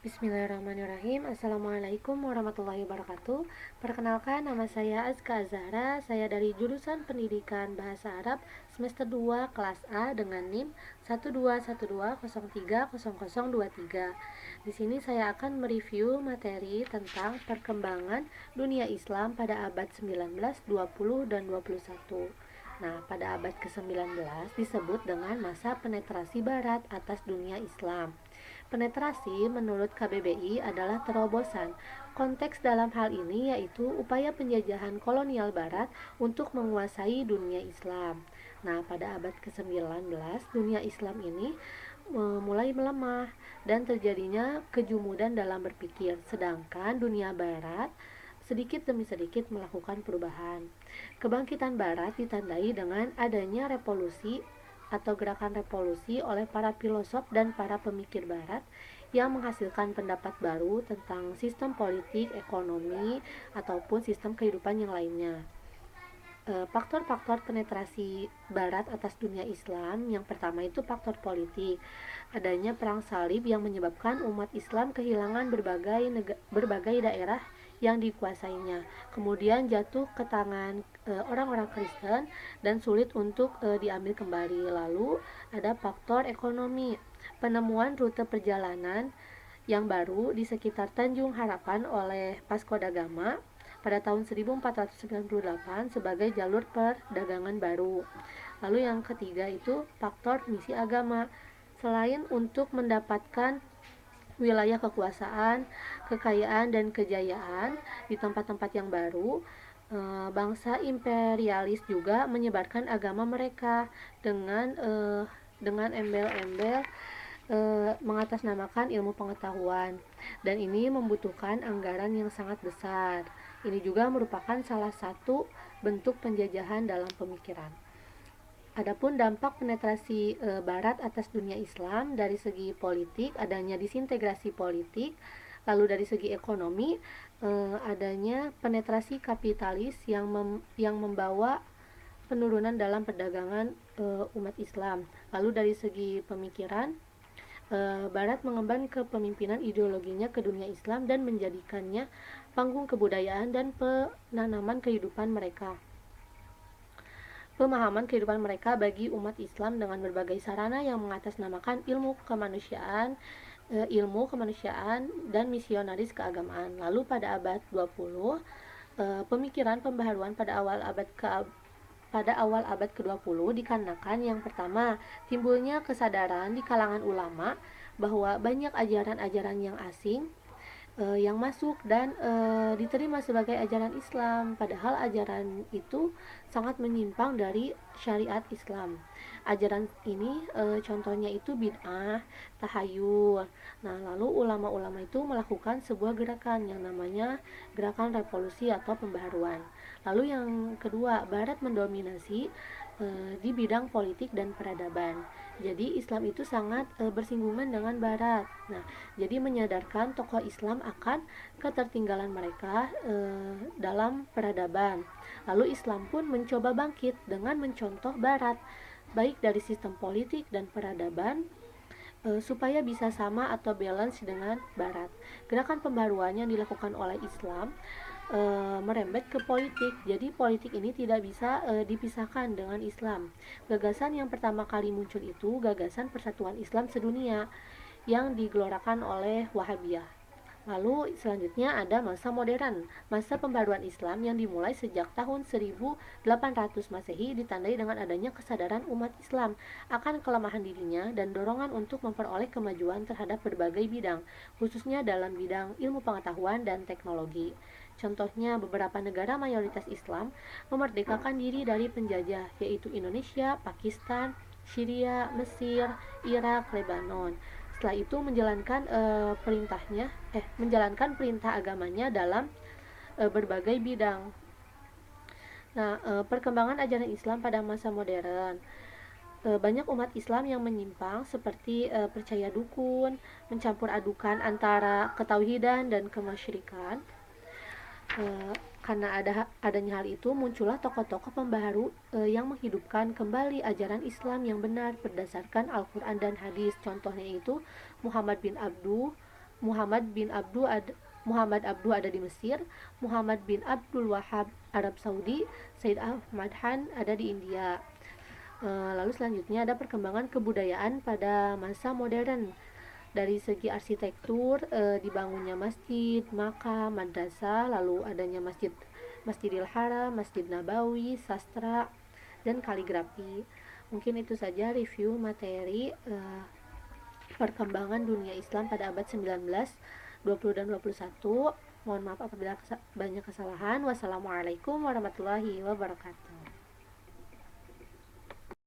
Bismillahirrahmanirrahim. Assalamualaikum warahmatullahi wabarakatuh. Perkenalkan, nama saya Azka Azhara. Saya dari jurusan Pendidikan Bahasa Arab semester 2 kelas A dengan NIM 12120300023. Di sini saya akan mereview materi tentang perkembangan dunia Islam pada abad 19, 20, dan 21. Nah, pada abad ke-19 disebut dengan masa penetrasi barat atas dunia Islam. Penetrasi menurut KBBI adalah terobosan. Konteks dalam hal ini yaitu upaya penjajahan kolonial barat untuk menguasai dunia Islam. Nah, pada abad ke-19 dunia Islam ini mulai melemah dan terjadinya kejumudan dalam berpikir, sedangkan dunia barat sedikit demi sedikit melakukan perubahan. Kebangkitan barat ditandai dengan adanya revolusi atau gerakan revolusi oleh para filosof dan para pemikir barat yang menghasilkan pendapat baru tentang sistem politik, ekonomi, ataupun sistem kehidupan yang lainnya. Faktor-faktor penetrasi barat atas dunia Islam, yang pertama itu faktor politik. Adanya perang salib yang menyebabkan umat Islam kehilangan berbagai daerah yang dikuasainya. Kemudian jatuh ke tangan orang-orang Kristen dan sulit untuk diambil kembali. Lalu ada faktor ekonomi. Penemuan rute perjalanan yang baru di sekitar Tanjung Harapan oleh Vasco da Gama pada tahun 1498 sebagai jalur perdagangan baru. Lalu yang ketiga itu faktor misi agama. Selain untuk mendapatkan wilayah kekuasaan, kekayaan, dan kejayaan di tempat-tempat yang baru, bangsa imperialis juga menyebarkan agama mereka dengan embel-embel mengatasnamakan ilmu pengetahuan, dan ini membutuhkan anggaran yang sangat besar. Ini juga merupakan salah satu bentuk penjajahan dalam pemikiran. Adapun dampak penetrasi barat atas dunia Islam dari segi politik, adanya disintegrasi politik. Lalu dari segi ekonomi, adanya penetrasi kapitalis yang membawa penurunan dalam perdagangan umat Islam. Lalu dari segi pemikiran, Barat mengemban kepemimpinan ideologinya ke dunia Islam dan menjadikannya panggung kebudayaan dan pemahaman kehidupan mereka bagi umat Islam dengan berbagai sarana yang mengatasnamakan ilmu kemanusiaan dan misionaris keagamaan. Lalu pada abad 20, pemikiran pembaharuan pada awal abad ke-20 dikarenakan yang pertama, timbulnya kesadaran di kalangan ulama bahwa banyak ajaran-ajaran yang asing yang masuk dan diterima sebagai ajaran Islam, padahal ajaran itu sangat menyimpang dari syariat Islam. Ajaran ini contohnya itu bid'ah, tahayul. Nah, lalu ulama-ulama itu melakukan sebuah gerakan yang namanya gerakan revolusi atau pembaharuan. Lalu yang kedua, Barat mendominasi di bidang politik dan peradaban. Jadi Islam itu sangat bersinggungan dengan Barat. Nah, jadi menyadarkan tokoh Islam akan ketertinggalan mereka dalam peradaban. Lalu Islam pun mencoba bangkit dengan mencontoh Barat, baik dari sistem politik dan peradaban, supaya bisa sama atau balance dengan Barat. Gerakan pembaruan yang dilakukan oleh Islam merembet ke politik. Jadi politik ini tidak bisa dipisahkan dengan Islam. Gagasan yang pertama kali muncul itu gagasan persatuan Islam sedunia yang digelorakan oleh Wahabiyah. Lalu selanjutnya ada masa modern. Masa pembaruan Islam yang dimulai sejak tahun 1800 Masehi ditandai dengan adanya kesadaran umat Islam akan kelemahan dirinya dan dorongan untuk memperoleh kemajuan terhadap berbagai bidang, khususnya dalam bidang ilmu pengetahuan dan teknologi. Contohnya, beberapa negara mayoritas Islam memerdekakan diri dari penjajah, yaitu Indonesia, Pakistan, Syria, Mesir, Irak, Lebanon. Setelah itu menjalankan perintah agamanya dalam berbagai bidang. Nah, perkembangan ajaran Islam pada masa modern. Banyak umat Islam yang menyimpang seperti percaya dukun, mencampur adukan antara ketauhidan dan kemusyrikan. Karena adanya hal itu, muncullah tokoh-tokoh pembaharu yang menghidupkan kembali ajaran Islam yang benar berdasarkan Al-Quran dan hadis. Contohnya itu Muhammad bin Abdul Muhammad Abduh ada di Mesir, Muhammad bin Abdul Wahab Arab Saudi, Said Ahmad Khan ada di India. Lalu selanjutnya ada perkembangan kebudayaan pada masa modern. Dari segi arsitektur, dibangunnya masjid, makam, madrasah, lalu adanya Masjidil Haram, Masjid Nabawi, sastra, dan kaligrafi. Mungkin itu saja review materi perkembangan dunia Islam pada abad 19, 20 dan 21. Mohon maaf apabila banyak kesalahan. Wassalamualaikum warahmatullahi wabarakatuh.